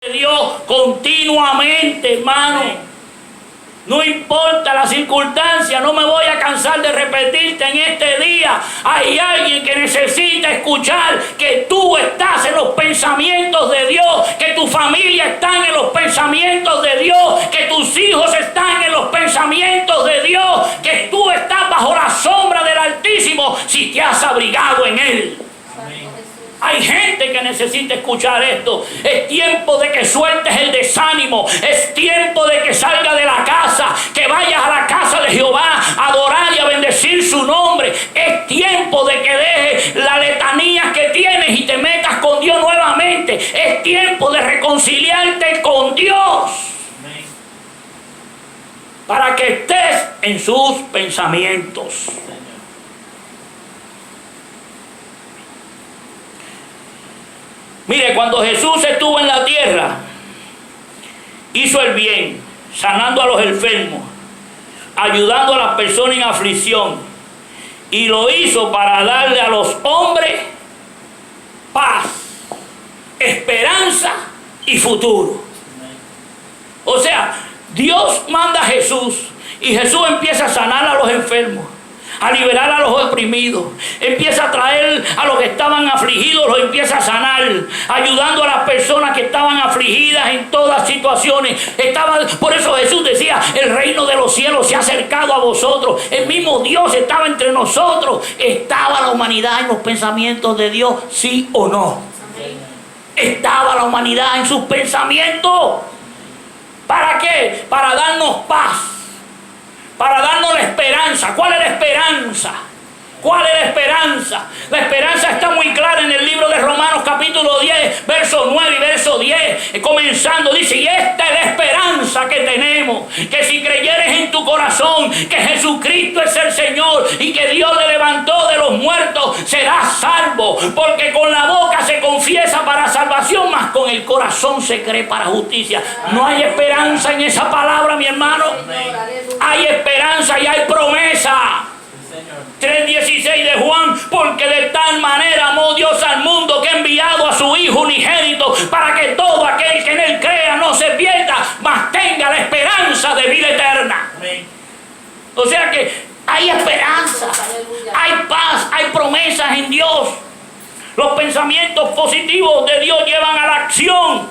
Dios continuamente, hermano. No importa la circunstancia, no me voy a cansar de repetirte en este día. Hay alguien que necesita escuchar que tú estás en los pensamientos de Dios, que tu familia está en los pensamientos de Dios, que tus hijos están en los pensamientos de Dios, que tú estás bajo la sombra del Altísimo si te has abrigado en Él. Hay gente que necesita escuchar esto. Es tiempo de que sueltes el desánimo. Es tiempo de que salgas de la casa, que vayas a la casa de Jehová a adorar y a bendecir su nombre. Es tiempo de que dejes la letanía que tienes y te metas con Dios nuevamente. Es tiempo de reconciliarte con Dios, para que estés en sus pensamientos. Mire, cuando Jesús estuvo en la tierra, hizo el bien, sanando a los enfermos, ayudando a las personas en aflicción, y lo hizo para darle a los hombres paz, esperanza y futuro. O sea, Dios manda a Jesús y Jesús empieza a sanar a los enfermos, a liberar a los oprimidos, empieza a traer a los que estaban afligidos, los empieza a sanar, ayudando a las personas que estaban afligidas en todas situaciones. Por eso Jesús decía: el reino de los cielos se ha acercado a vosotros. El mismo Dios estaba entre nosotros. ¿Estaba la humanidad en los pensamientos de Dios, sí o no? ¿Estaba la humanidad en sus pensamientos? ¿Para qué? Para darnos paz, para darnos la esperanza. ¿Cuál es la esperanza? ¿Cuál es la esperanza? La esperanza está muy clara en el libro de Romanos capítulo 10, verso 9 y verso 10. Comenzando dice: y esta es la esperanza que tenemos, que si creyeres en tu corazón que Jesucristo es el Señor y que Dios le levantó de los muertos, serás salvo. Porque con la boca se confiesa para salvación, mas con el corazón se cree para justicia. ¿No hay esperanza en esa palabra, mi hermano? Hay esperanza y hay promesa. 3:16 de Juan: porque de tal manera amó Dios al mundo que ha enviado a su Hijo unigénito, para que todo aquel que en Él crea no se pierda, mas tenga la esperanza de vida eterna. Amén. O sea que hay esperanza, hay paz, hay promesas en Dios. Los pensamientos positivos de Dios llevan a la acción.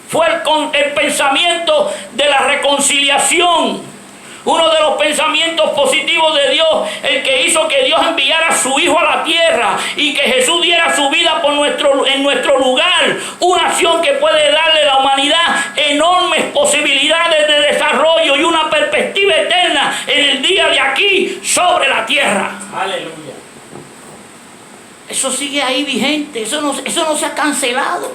Fue el pensamiento de la reconciliación, uno de los pensamientos positivos de Dios, el que hizo que Dios enviara a su Hijo a la tierra y que Jesús diera su vida en nuestro lugar. Una acción que puede darle a la humanidad enormes posibilidades de desarrollo y una perspectiva eterna en el día de aquí sobre la tierra. Aleluya. Eso sigue ahí vigente, eso no se ha cancelado.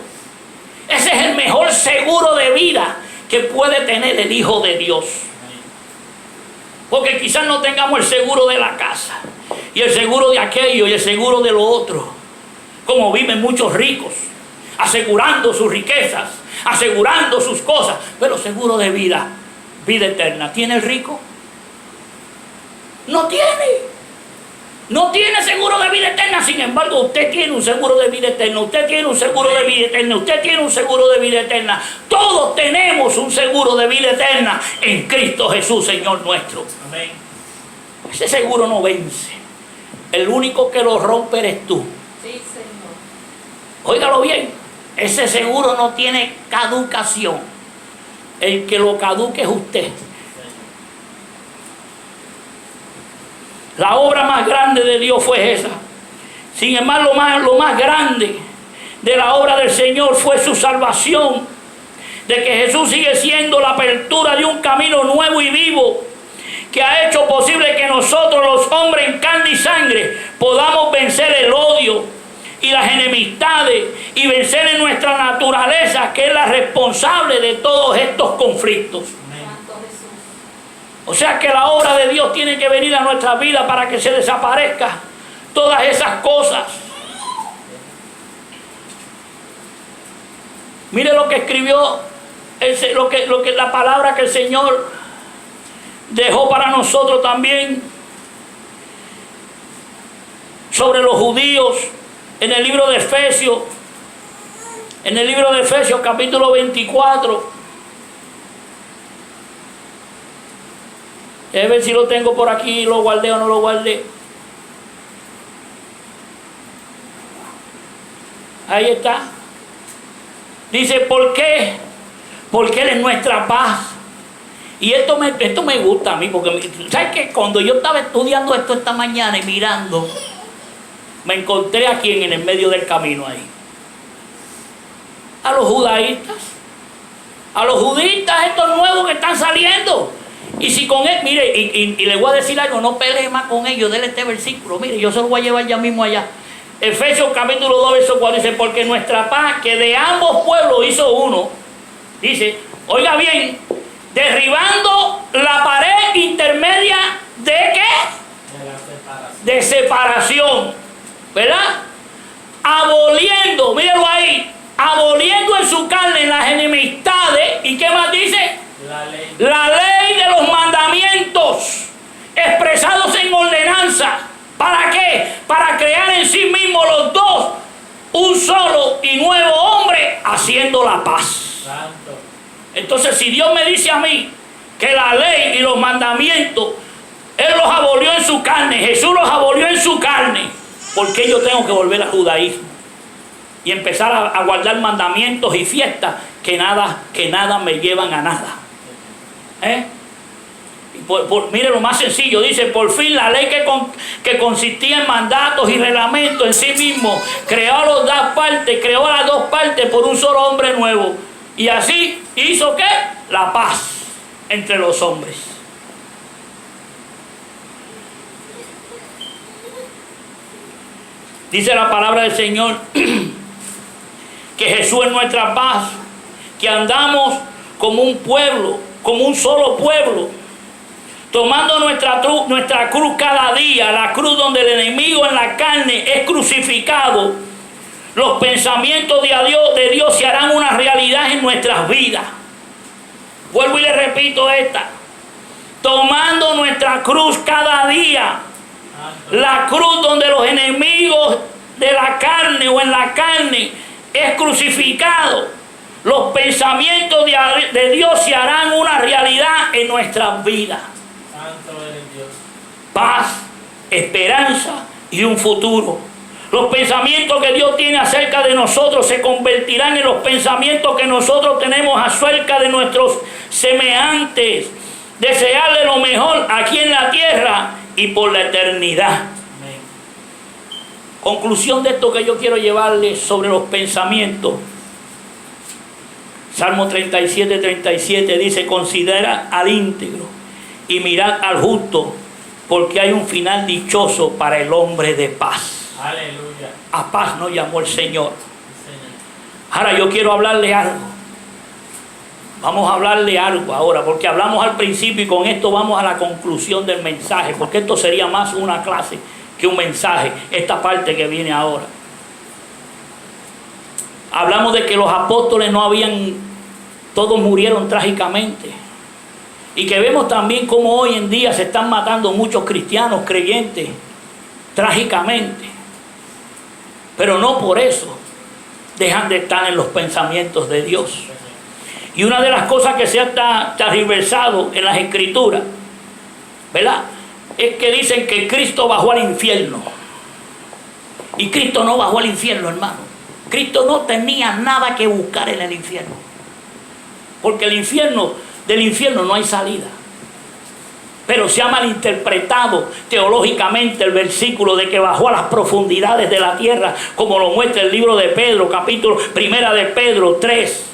Ese es el mejor seguro de vida que puede tener el Hijo de Dios. Porque quizás no tengamos el seguro de la casa, y el seguro de aquello, y el seguro de lo otro, como viven muchos ricos, asegurando sus riquezas, asegurando sus cosas, pero seguro de vida, vida eterna. ¿Tiene el rico? No tiene. No tiene seguro de vida eterna. Sin embargo, usted tiene un seguro de vida eterna. Usted tiene un seguro de vida eterna. Usted tiene un seguro de vida eterna. Todos tenemos un seguro de vida eterna en Cristo Jesús, Señor nuestro. Amén. Ese seguro no vence. El único que lo rompe eres tú. Sí, Señor. Óigalo bien. Ese seguro no tiene caducación. El que lo caduque es usted. La obra más grande de Dios fue esa. Sin embargo, lo más grande de la obra del Señor fue su salvación. De que Jesús sigue siendo la apertura de un camino nuevo y vivo, que ha hecho posible que nosotros, los hombres en carne y sangre, podamos vencer el odio y las enemistades y vencer en nuestra naturaleza, que es la responsable de todos estos conflictos. O sea que la obra de Dios tiene que venir a nuestra vida para que se desaparezca todas esas cosas. Mire lo que escribió, la palabra que el Señor dejó para nosotros también sobre los judíos en el libro de Efesios, En el libro de Efesios, capítulo 24. A ver si lo tengo por aquí, lo guardé o no lo guardé. Ahí está. Dice, ¿por qué? Porque Él es nuestra paz. Y esto me gusta a mí, porque ¿sabes qué? Cuando yo estaba estudiando esto esta mañana y mirando, me encontré a quien en el medio del camino ahí. A los judaístas. A los judistas estos nuevos que están saliendo. Y si con él, mire, y le voy a decir algo, no pelee más con ellos, déle este versículo, mire, yo se lo voy a llevar ya mismo allá. Efesios capítulo 2, verso 4 dice, porque nuestra paz, que de ambos pueblos hizo uno, dice, oiga bien, derribando la pared intermedia de ¿qué? De separación, ¿verdad? Aboliendo, míralo ahí, aboliendo en su carne las enemistades, ¿y qué más dice? La ley de los mandamientos expresados en ordenanza. ¿Para qué? Para crear en sí mismos los dos un solo y nuevo hombre, haciendo la paz. Santo. Entonces, si Dios me dice a mí que la ley y los mandamientos Él los abolió en su carne, Jesús los abolió en su carne, ¿por qué yo tengo que volver al judaísmo y empezar a guardar mandamientos y fiestas que nada me llevan a nada? Mire lo más sencillo, dice, por fin la ley que consistía en mandatos y reglamentos en sí mismo creó a las dos partes por un solo hombre nuevo, y así hizo ¿qué? La paz entre los hombres. Dice la palabra del Señor que Jesús es nuestra paz, que andamos como un pueblo, como un solo pueblo, tomando nuestra cruz cada día, la cruz donde el enemigo en la carne es crucificado. Los pensamientos de Dios se harán una realidad en nuestras vidas. Vuelvo y le repito esta. Tomando nuestra cruz cada día, la cruz donde los enemigos de la carne o en la carne es crucificado. Los pensamientos de Dios se harán una realidad en nuestras vidas. Santo eres Dios. Paz, esperanza y un futuro. Los pensamientos que Dios tiene acerca de nosotros se convertirán en los pensamientos que nosotros tenemos acerca de nuestros semejantes. Desearle lo mejor aquí en la tierra y por la eternidad. Amén. Conclusión de esto que yo quiero llevarles sobre los pensamientos. Salmo 37, 37 dice, considera al íntegro y mirad al justo, porque hay un final dichoso para el hombre de paz. Aleluya. A paz nos llamó el Señor. Ahora yo quiero hablarle algo. Vamos a hablarle algo ahora, porque hablamos al principio y con esto vamos a la conclusión del mensaje, porque esto sería más una clase que un mensaje, esta parte que viene ahora. Hablamos de que los apóstoles todos murieron trágicamente. Y que vemos también cómo hoy en día se están matando muchos cristianos creyentes trágicamente. Pero no por eso dejan de estar en los pensamientos de Dios. Y una de las cosas que se ha tergiversado en las escrituras, ¿verdad?, es que dicen que Cristo bajó al infierno. Y Cristo no bajó al infierno, hermano. Cristo no tenía nada que buscar en el infierno. Porque del infierno no hay salida. Pero se ha malinterpretado teológicamente el versículo de que bajó a las profundidades de la tierra, como lo muestra el libro de Pedro, Primera de Pedro 3.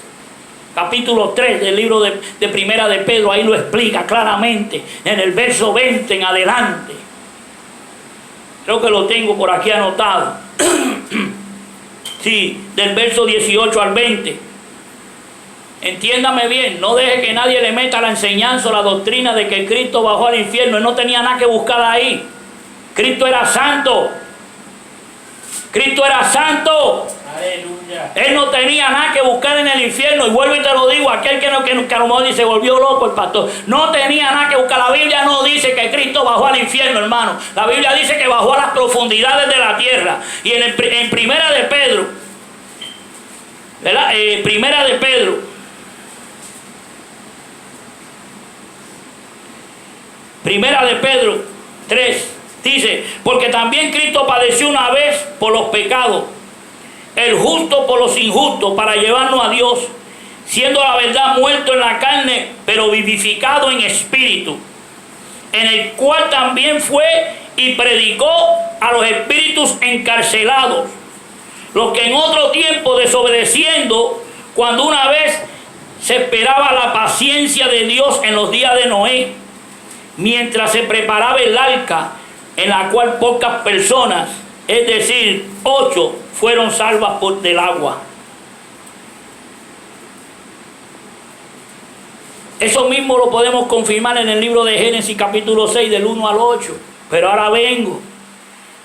Capítulo 3 del libro de Primera de Pedro, ahí lo explica claramente, en el verso 20 en adelante. Creo que lo tengo por aquí anotado. Sí, del verso 18 al 20. Entiéndame bien, no deje que nadie le meta la enseñanza o la doctrina de que Cristo bajó al infierno. Él no tenía nada que buscar ahí. Cristo era santo. Cristo era santo. Aleluya. Él no tenía nada que buscar en el infierno. Y vuelvo y te lo digo, aquel que a lo mejor dice, volvió loco el pastor. No tenía nada que buscar. La Biblia no dice que Cristo bajó al infierno, hermano. La Biblia dice que bajó a las profundidades de la tierra. Y en Primera de Pedro, ¿verdad? Primera de Pedro. Primera de Pedro 3 dice, porque también Cristo padeció una vez por los pecados, el justo por los injustos, para llevarnos a Dios, siendo la verdad muerto en la carne, pero vivificado en espíritu, en el cual también fue y predicó a los espíritus encarcelados, los que en otro tiempo desobedeciendo, cuando una vez se esperaba la paciencia de Dios en los días de Noé, mientras se preparaba el arca, en la cual pocas personas, es decir, 8, fueron salvas del agua. Eso mismo lo podemos confirmar en el libro de Génesis capítulo 6 del 1 al 8. Pero ahora vengo.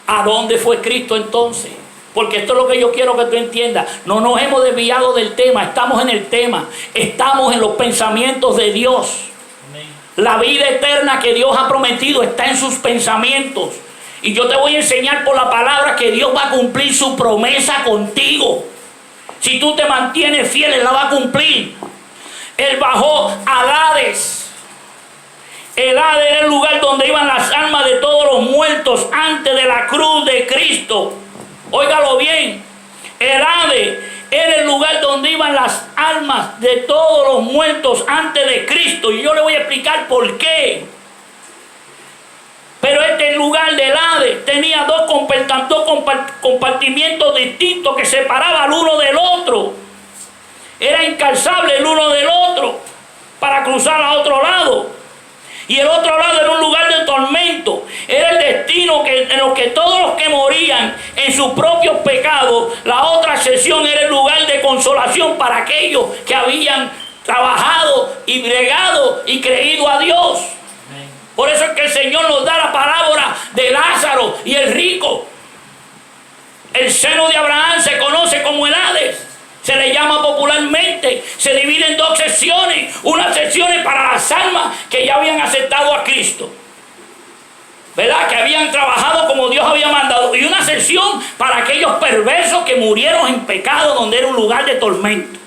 ¿A dónde fue Cristo entonces? Porque esto es lo que yo quiero que tú entiendas. No nos hemos desviado del tema, estamos en el tema. Estamos en los pensamientos de Dios. La vida eterna que Dios ha prometido está en sus pensamientos. Y yo te voy a enseñar por la palabra que Dios va a cumplir su promesa contigo. Si tú te mantienes fiel, Él la va a cumplir. Él bajó a Hades. El Hades era el lugar donde iban las almas de todos los muertos antes de la cruz de Cristo. Óigalo bien. El Hades era el lugar donde iban las almas de todos los muertos antes de Cristo. Y yo le voy a explicar por qué. Pero este lugar del Hades tenía dos compartimientos distintos que separaban el uno del otro. Era incalzable el uno del otro para cruzar a otro lado. Y el otro lado era un lugar de tormento. Era el destino en lo que todos los que morían en sus propios pecados, la otra sección era el lugar de consolación para aquellos que habían trabajado y bregado y creído a Dios. Por eso es que el Señor nos da la parábola de Lázaro y el rico. El seno de Abraham se conoce como el Hades. Se le llama popularmente. Se divide en dos secciones. Una sección es para las almas que ya habían aceptado a Cristo, ¿verdad? Que habían trabajado como Dios había mandado. Y una sección para aquellos perversos que murieron en pecado, donde era un lugar de tormento.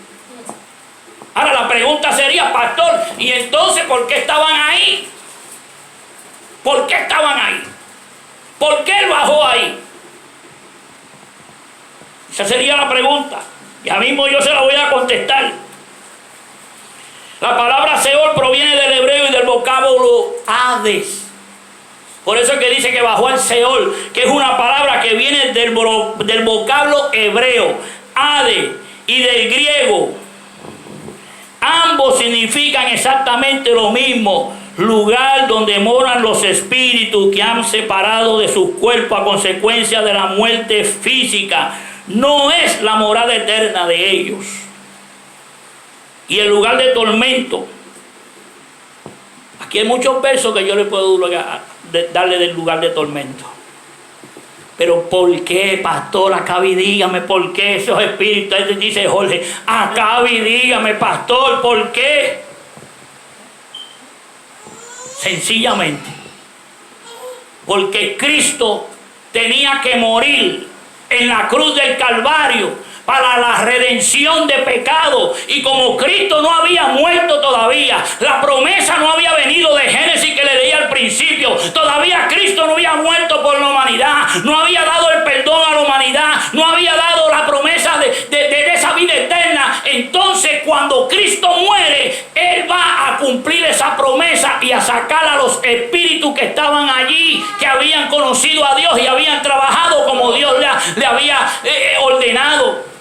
Ahora la pregunta sería, pastor, ¿y entonces por qué estaban ahí? ¿Por qué estaban ahí? ¿Por qué Él bajó ahí? Esa sería la pregunta. Ya mismo yo se la voy a contestar. La palabra Seol proviene del hebreo y del vocablo Hades. Por eso es que dice que bajó al Seol, que es una palabra que viene del vocablo hebreo, Hades, y del griego. Ambos significan exactamente lo mismo: lugar donde moran los espíritus que han separado de sus cuerpos a consecuencia de la muerte física. No es la morada eterna de ellos. Y el lugar de tormento. Aquí hay muchos versos que yo le puedo darle del lugar de tormento. Pero ¿por qué, pastor? Acabe y dígame por qué esos espíritus. Dice Jorge, acabe y dígame, pastor, ¿por qué? Sencillamente porque Cristo tenía que morir en la cruz del Calvario para la redención de pecado. Y como Cristo no había muerto todavía, la promesa no había venido de Génesis que le leí al principio, todavía Cristo no había muerto por la humanidad, no había dado el perdón a la humanidad, no había dado la promesa de esa vida eterna. Entonces cuando Cristo muere, Él va a cumplir esa promesa y a sacar a los espíritus que estaban allí, que habían conocido a Dios y habían trabajado como Dios le había ordenado.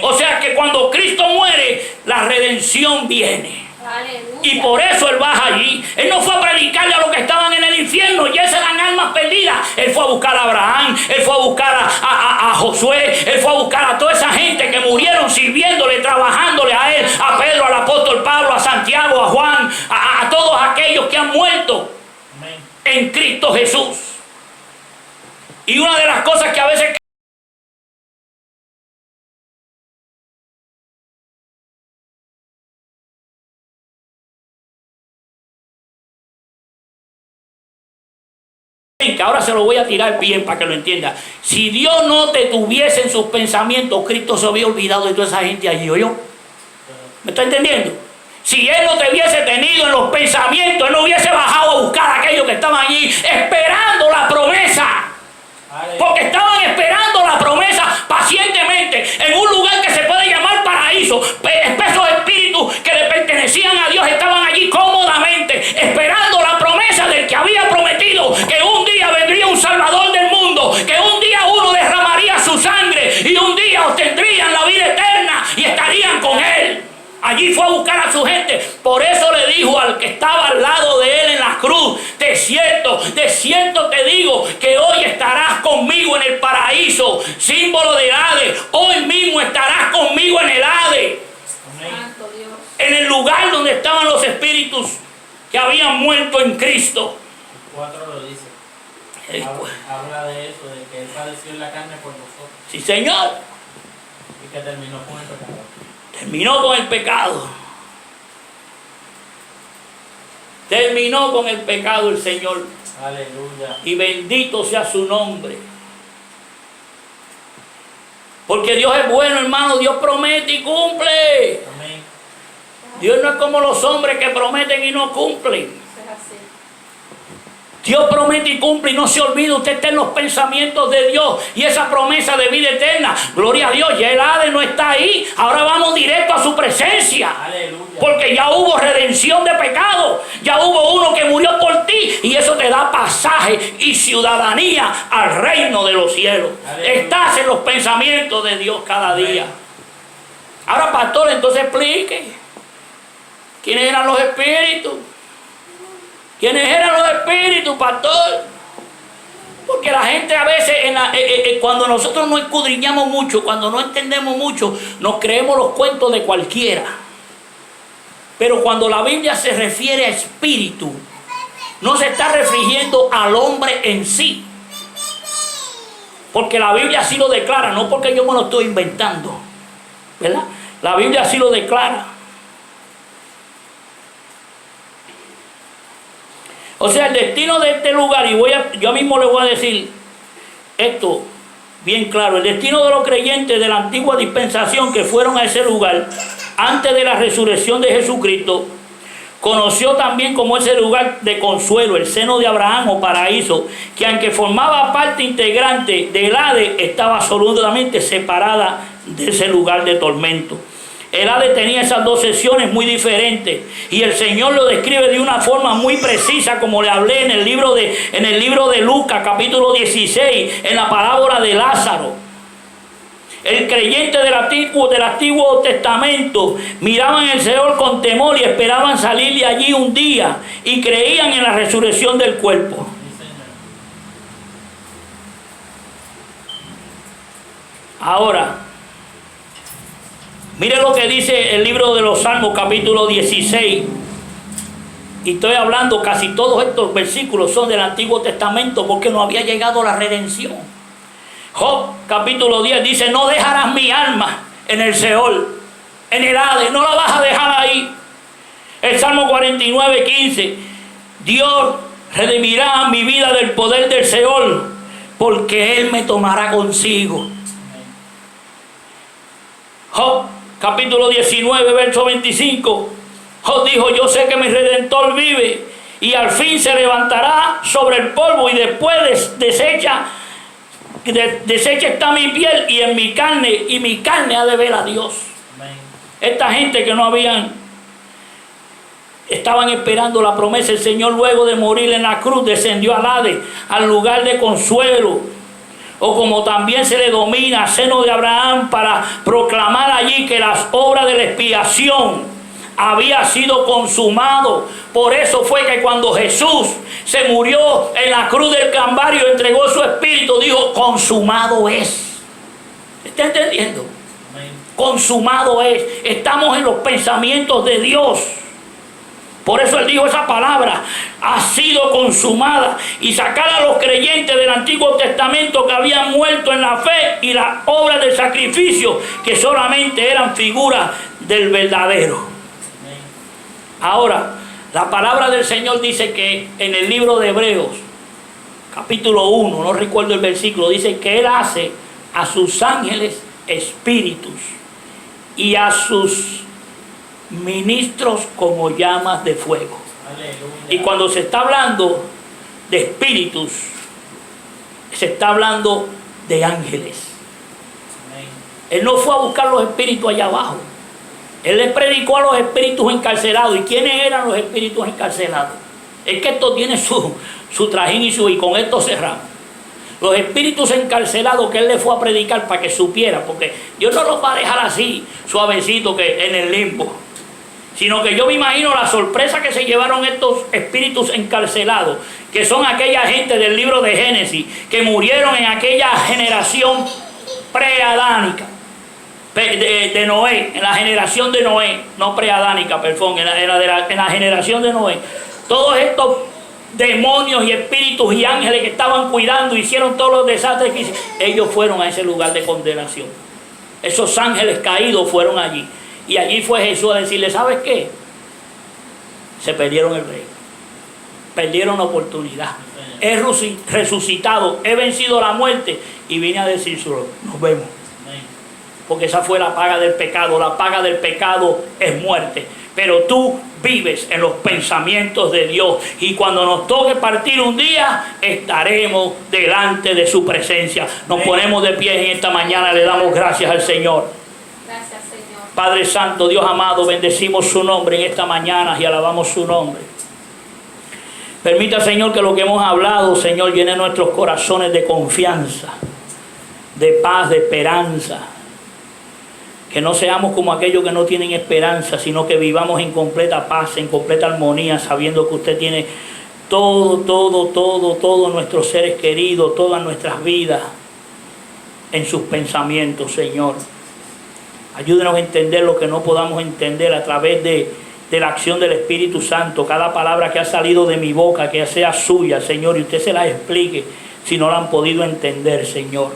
O sea que cuando Cristo muere, la redención viene. Aleluya. Y por eso Él baja allí. Él no fue a predicarle a los que estaban en el infierno, y esas eran almas perdidas. Él fue a buscar a Abraham, Él fue a buscar a Josué, Él fue a buscar a toda esa gente que murieron sirviéndole, trabajándole a Él, a Pedro, al apóstol Pablo, a Santiago, a Juan, a todos aquellos que han muerto en Cristo Jesús. Y una de las cosas que a veces América. Ahora se lo voy a tirar bien para que lo entienda. Si Dios no te tuviese en sus pensamientos, Cristo se había olvidado de toda esa gente allí, ¿oyó? ¿Me está entendiendo? Si Él no te hubiese tenido en los pensamientos, Él no hubiese bajado a buscar a aquellos que estaban allí esperando la promesa. Porque estaban esperando la promesa pacientemente en un lugar que se puede llamar paraíso. Espesos espíritus que le pertenecían a Dios estaban allí cómodamente esperando la promesa del que había prometido que un día vendría un Salvador del mundo, que un día uno derramaría su sangre y un día obtendrían la vida eterna y estarían con Él. Allí fue a buscar a su gente. Por eso le dijo al que estaba al lado de Él en la cruz: de cierto te digo que hoy estarás conmigo en el paraíso. Símbolo del Hades. Hoy mismo estarás conmigo en el Hades. Santo Dios. En el lugar donde estaban los espíritus que habían muerto en Cristo. 4 lo dice. Habla de eso, de que Él padeció en la carne por nosotros. Sí, Señor. Y que terminó con el pecado. Terminó con el pecado. Terminó con el pecado el Señor. Aleluya. Y bendito sea su nombre. Porque Dios es bueno, hermano. Dios promete y cumple. Amén. Dios no es como los hombres que prometen y no cumplen. Eso es así. Dios promete y cumple y no se olvide. Usted está en los pensamientos de Dios y esa promesa de vida eterna. Gloria a Dios. Ya el Hades no está ahí. Ahora vamos directo a su presencia. Aleluya. Porque ya hubo redención de pecado. Ya hubo uno que murió por ti. Y eso te da pasaje y ciudadanía al reino de los cielos. Aleluya. Estás en los pensamientos de Dios cada día. Ahora, pastor, entonces explique. ¿Quiénes eran los espíritus? ¿Quiénes eran los espíritus, pastor? Porque la gente a veces, cuando nosotros no escudriñamos mucho, cuando no entendemos mucho, nos creemos los cuentos de cualquiera. Pero cuando la Biblia se refiere a espíritu, no se está refiriendo al hombre en sí. Porque la Biblia así lo declara, no porque yo me lo estoy inventando, ¿verdad? La Biblia así lo declara. O sea, el destino de este lugar, y yo mismo le voy a decir esto bien claro, el destino de los creyentes de la antigua dispensación que fueron a ese lugar antes de la resurrección de Jesucristo, conoció también como ese lugar de consuelo, el seno de Abraham o paraíso, que aunque formaba parte integrante del Hades, estaba absolutamente separada de ese lugar de tormento. El Hades tenía esas dos secciones muy diferentes y el Señor lo describe de una forma muy precisa, como le hablé en el libro de Lucas capítulo 16, en la parábola de Lázaro. El creyente del Antiguo Testamento miraban el Señor con temor y esperaban salir de allí un día y creían en la resurrección del cuerpo. Ahora, mire lo que dice el libro de los Salmos capítulo 16. Y estoy hablando, casi todos estos versículos son del Antiguo Testamento porque no había llegado la redención. Job capítulo 10 dice: no dejarás mi alma en el Seol, en el Hades, no la vas a dejar ahí. El Salmo 49, 15: Dios redimirá mi vida del poder del Seol, porque Él me tomará consigo. Job capítulo 19, verso 25. Job dijo: yo sé que mi Redentor vive y al fin se levantará sobre el polvo, y después deshecha está mi piel y en mi carne ha de ver a Dios. Amén. Esta gente que no estaban esperando la promesa. El Señor, luego de morir en la cruz, descendió al Hades, al lugar de consuelo, o como también se le domina, seno de Abraham, para proclamar allí que las obras de la expiación había sido consumado. Por eso fue que cuando Jesús se murió en la cruz del Calvario, entregó su espíritu, dijo: consumado es. ¿Está entendiendo? Amén. Consumado es. Estamos en los pensamientos de Dios. Por eso Él dijo esa palabra: ha sido consumada. Y sacar a los creyentes del Antiguo Testamento que habían muerto en la fe y las obras del sacrificio, que solamente eran figuras del verdadero. Ahora, la palabra del Señor dice que en el libro de Hebreos, capítulo 1, no recuerdo el versículo, dice que Él hace a sus ángeles espíritus y a sus ministros como llamas de fuego. Aleluya. Y cuando se está hablando de espíritus, se está hablando de ángeles. Amén. Él no fue a buscar los espíritus allá abajo. Él les predicó a los espíritus encarcelados. ¿Y quiénes eran los espíritus encarcelados? Es que esto tiene su trajín y con esto cerramos. Los espíritus encarcelados que Él le fue a predicar para que supiera, porque Dios no los va a dejar así, suavecito, que en el limbo. Sino que yo me imagino la sorpresa que se llevaron estos espíritus encarcelados, que son aquella gente del libro de Génesis, que murieron en aquella generación preadánica, de Noé, en la generación de Noé, no preadánica, perdón, en la generación de Noé. Todos estos demonios y espíritus y ángeles que estaban cuidando, hicieron todos los desastres que hicieron, ellos fueron a ese lugar de condenación. Esos ángeles caídos fueron allí. Y allí fue Jesús a decirle, ¿sabes qué? Se perdieron el reino. Perdieron la oportunidad. He resucitado, he vencido la muerte y vine a decir solo, nos vemos. Porque esa fue la paga del pecado. La paga del pecado es muerte. Pero tú vives en los pensamientos de Dios. Y cuando nos toque partir un día, estaremos delante de su presencia. Nos ponemos de pie en esta mañana. Le damos gracias al Señor. Gracias, Señor. Padre Santo, Dios amado, bendecimos su nombre en esta mañana y alabamos su nombre. Permita, Señor, que lo que hemos hablado, Señor, llene nuestros corazones de confianza, de paz, de esperanza. Que no seamos como aquellos que no tienen esperanza, sino que vivamos en completa paz, en completa armonía, sabiendo que usted tiene todos nuestros seres queridos, todas nuestras vidas en sus pensamientos, Señor. Ayúdenos a entender lo que no podamos entender a través de la acción del Espíritu Santo. Cada palabra que ha salido de mi boca, que sea suya, Señor, y usted se la explique si no la han podido entender, Señor.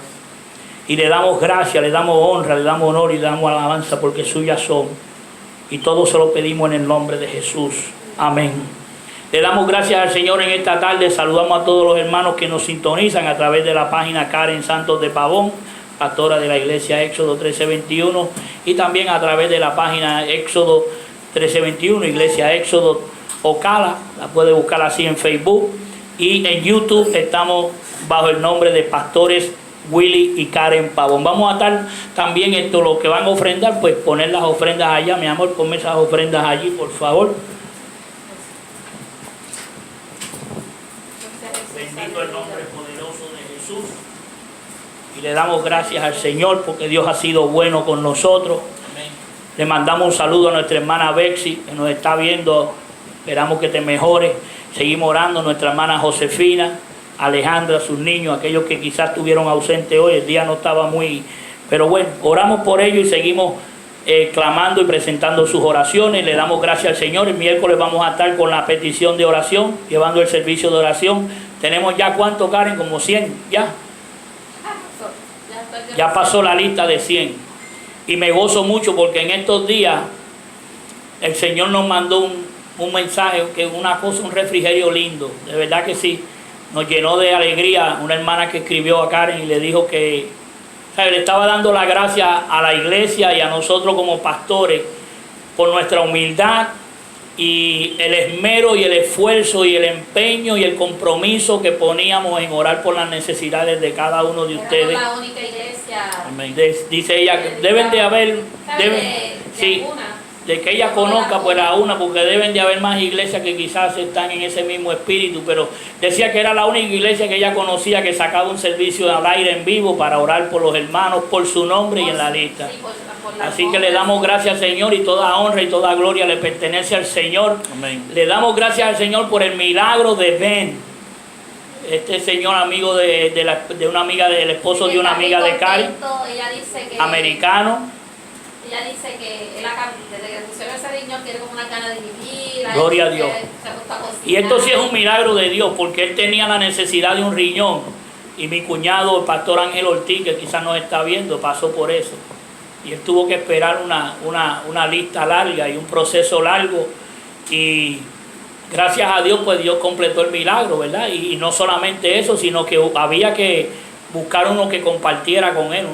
Y le damos gracia, le damos honra, le damos honor y le damos alabanza porque suyas son. Y todo se lo pedimos en el nombre de Jesús. Amén. Le damos gracias al Señor en esta tarde. Saludamos a todos los hermanos que nos sintonizan a través de la página Karen Santos de Pavón, pastora de la iglesia Éxodo 1321, y también a través de la página Éxodo 1321, iglesia Éxodo Ocala. La puede buscar así en Facebook. Y en YouTube estamos bajo el nombre de Pastores Willy y Karen Pavón. Vamos a estar también esto, lo que van a ofrendar, pues poner las ofrendas allá. Mi amor, ponme esas ofrendas allí, por favor. Bendito el nombre poderoso de Jesús. Y le damos gracias al Señor porque Dios ha sido bueno con nosotros. Amén. Le mandamos un saludo a nuestra hermana Bexi, que nos está viendo. Esperamos que te mejores. Seguimos orando. Nuestra hermana Josefina, Alejandra, sus niños, aquellos que quizás estuvieron ausentes hoy, el día no estaba muy... Pero bueno, oramos por ellos y seguimos clamando y presentando sus oraciones. Le damos gracias al Señor. El miércoles vamos a estar con la petición de oración, llevando el servicio de oración. Tenemos ya, ¿cuánto, Karen? Como 100, ¿ya? Ya pasó la lista de 100. Y me gozo mucho porque en estos días el Señor nos mandó un mensaje, que una cosa, un refrigerio lindo. De verdad que sí. Nos llenó de alegría una hermana que escribió a Karen y le dijo que, ¿sabe?, le estaba dando la gracia a la iglesia y a nosotros como pastores por nuestra humildad y el esmero y el esfuerzo y el empeño y el compromiso que poníamos en orar por las necesidades de cada uno de ustedes. Éramos la única iglesia. Amén. Dice ella que deben de haber, sí, de que ella conozca pues a una, porque deben de haber más iglesias que quizás están en ese mismo espíritu, pero decía que era la única iglesia que ella conocía que sacaba un servicio al aire en vivo para orar por los hermanos, por su nombre y en la lista. Así que le damos gracias al Señor y toda honra y toda gloria le pertenece al Señor. Amén. Le damos gracias al Señor por el milagro de Ben. Este señor amigo de una amiga, del esposo de una amiga de Karen, americano. Ella dice que él desde que pusieron ese riñón tiene como una gana de vivir. Gloria a Dios. Y esto sí es un milagro de Dios, porque él tenía la necesidad de un riñón. Y mi cuñado, el pastor Ángel Ortiz, que quizás nos está viendo, pasó por eso. Y él tuvo que esperar una lista larga y un proceso largo. Y gracias a Dios, pues Dios completó el milagro, ¿verdad? Y no solamente eso, sino que había que buscar uno que compartiera con él,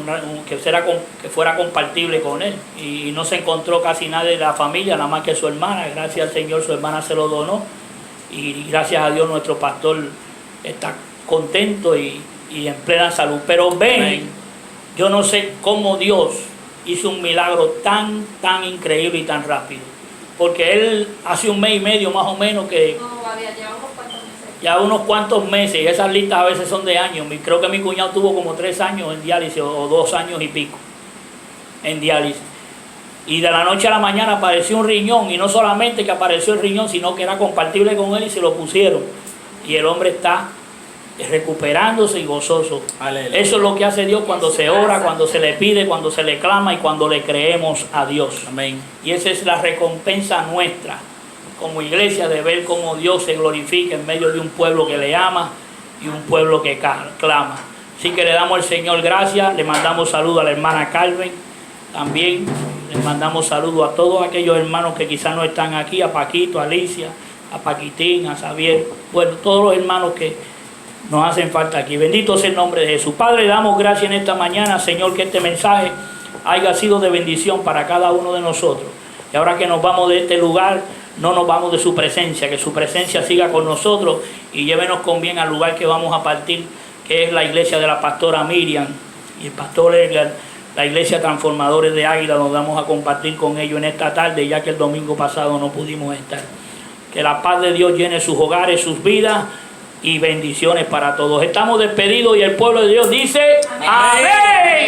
que fuera compartible con él. Y no se encontró casi nadie de la familia, nada más que su hermana. Gracias al Señor, su hermana se lo donó. Y gracias a Dios nuestro pastor está contento y en plena salud. Pero ven, yo no sé cómo Dios hizo un milagro tan increíble y tan rápido. Porque él hace un mes y medio más o menos que... No, había llevado unos cuantos meses. Ya unos cuantos meses, y esas listas a veces son de años. Creo que mi cuñado tuvo como 3 años en diálisis, o 2 años y pico en diálisis. Y de la noche a la mañana apareció un riñón, y no solamente que apareció el riñón, sino que era compatible con él y se lo pusieron. Y el hombre está recuperándose y gozoso. Aleluya. Eso es lo que hace Dios cuando se ora, cuando se le pide, cuando se le clama y cuando le creemos a Dios. Amén. Y esa es la recompensa nuestra como iglesia, de ver cómo Dios se glorifica en medio de un pueblo que le ama y un pueblo que clama. Así que le damos al Señor gracias, le mandamos saludos a la hermana Carmen, también le mandamos saludos a todos aquellos hermanos que quizás no están aquí, a Paquito, a Alicia, a Paquitín, a Xavier, bueno, todos los hermanos que nos hacen falta aquí. Bendito sea el nombre de Jesús. Padre, le damos gracias en esta mañana, Señor, que este mensaje haya sido de bendición para cada uno de nosotros. Y ahora que nos vamos de este lugar, no nos vamos de su presencia, que su presencia siga con nosotros y llévenos con bien al lugar que vamos a partir, que es la iglesia de la pastora Miriam y el pastor Edgar, la iglesia Transformadores de Águila, donde vamos a compartir con ellos en esta tarde, ya que el domingo pasado no pudimos estar. Que la paz de Dios llene sus hogares, sus vidas y bendiciones para todos. Estamos despedidos y el pueblo de Dios dice amén.